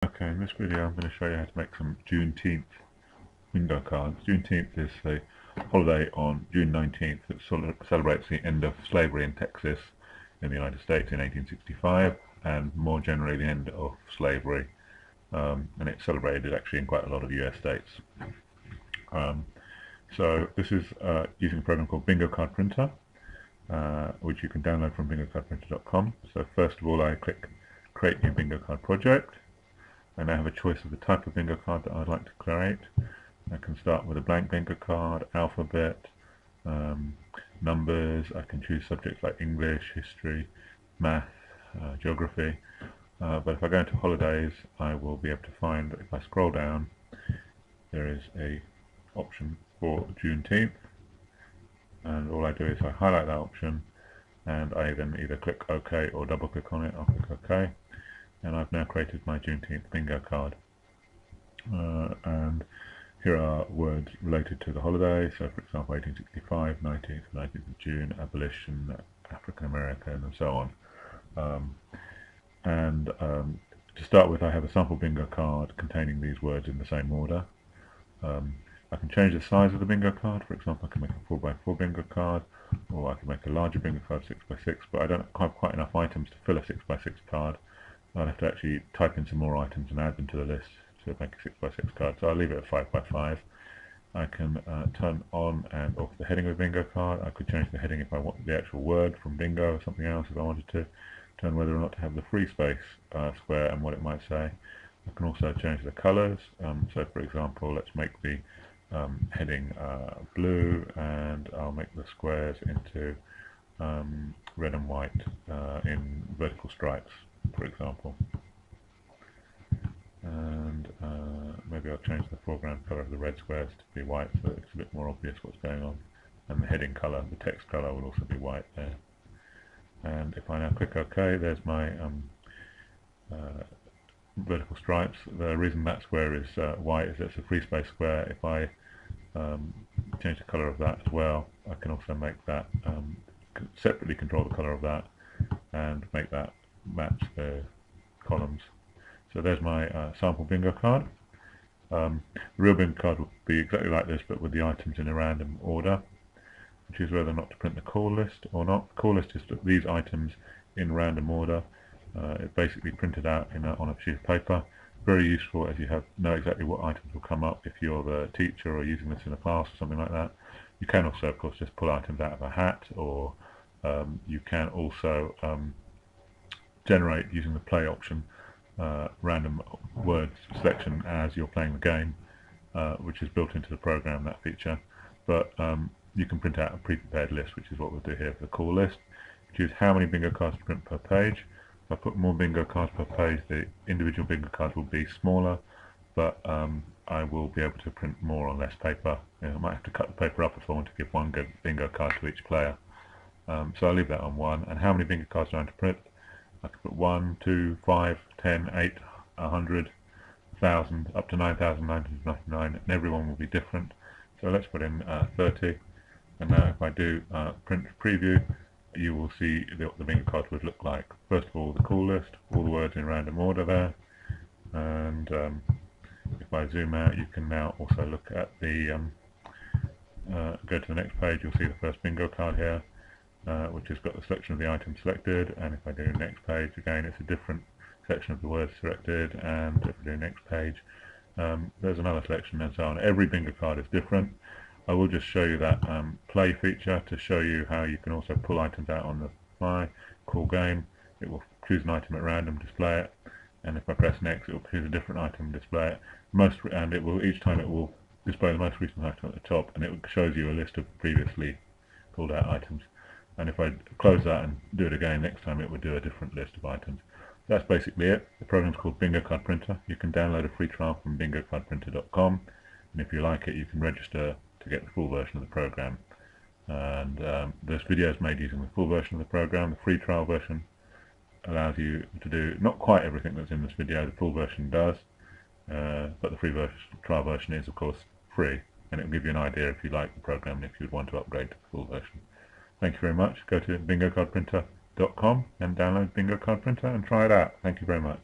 Okay, in this video I'm going to show you how to make some Juneteenth bingo cards. Juneteenth is a holiday on June 19th that celebrates the end of slavery in Texas in the United States in 1865, and more generally the end of slavery, and it's celebrated actually in quite a lot of US states. So this is using a program called Bingo Card Printer, which you can download from bingocardprinter.com. So first of all I click Create New Bingo Card Project. I now have a choice of the type of bingo card that I'd like to create. I can start with a blank bingo card, alphabet, numbers. I can choose subjects like English, history, math, geography. But if I go into holidays, I will be able to find that if I scroll down, there is a option for Juneteenth, and all I do is I highlight that option, and I then either click OK or double click on it. I'll click OK. And I've now created my Juneteenth bingo card, and here are words related to the holiday. So for example 1865, 19th of June, abolition, African American, and so on. To start with, I have a sample bingo card containing these words in the same order. I can change the size of the bingo card. For example, I can make a 4x4 bingo card, or I can make a larger bingo card, 6x6, but I don't have quite enough items to fill a 6x6 card. I'll have to actually type in some more items and add them to the list to make a 6x6 card, so I'll leave it at 5x5. I can turn on and off the heading of the bingo card. I could change the heading if I want the actual word from bingo or something else if I wanted to. Turn whether or not to have the free space square and what it might say. I can also change the colours. So for example, let's make the heading blue, and I'll make the squares into red and white in vertical stripes, for example. And maybe I'll change the foreground colour of the red squares to be white, so it's a bit more obvious what's going on. And the heading colour, the text colour, will also be white there. And if I now click OK, there's my vertical stripes. The reason that square is white is it's a free space square. If I change the colour of that as well, I can also make that separately control the colour of that and make that match the columns. So there's my sample bingo card. The real bingo card will be exactly like this, but with the items in a random order. Choose whether or not to print the call list or not. The call list is these items in random order. It's basically printed out on a sheet of paper. Very useful as you know exactly what items will come up if you're the teacher or using this in a class or something like that. You can also, of course, just pull items out of a hat, or you can also generate, using the play option, random word selection as you're playing the game, which is built into the program, that feature. But you can print out a pre-prepared list, which is what we'll do here for the call list. Choose how many bingo cards to print per page. If I put more bingo cards per page, the individual bingo cards will be smaller, but I will be able to print more on less paper. I might have to cut the paper up if I want to give one bingo card to each player. So I'll leave that on 1. And how many bingo cards do I want to print? I can put 1, 2, 5, 10, 8, 100, 1,000, up to 9,999, and everyone will be different. So let's put in 30. And now if I do print preview, you will see what the bingo cards would look like. First of all, the call list, all the words in random order there. And if I zoom out, you can now also look at the, go to the next page, you'll see the first bingo card here, which has got the selection of the items selected. And if I do next page, again, it's a different section of the words selected. And if I do next page, there's another selection, and so on. Every bingo card is different. I will just show you that play feature to show you how you can also pull items out on the fly. Call game, it will choose an item at random, display it, and if I press next, it will choose a different item and display it. And it will, each time it will display the most recent item at the top, and it shows you a list of previously pulled out items. And if I close that and do it again, next time it would do a different list of items. That's basically it. The program's called Bingo Card Printer. You can download a free trial from bingocardprinter.com, and if you like it, you can register to get the full version of the program. And this video is made using the full version of the program. The free trial version allows you to do not quite everything that's in this video. The full version does, but the free trial version is, of course, free, and it will give you an idea if you like the program and if you'd want to upgrade to the full version. Thank you very much. Go to bingocardprinter.com and download Bingo Card Printer and try it out. Thank you very much.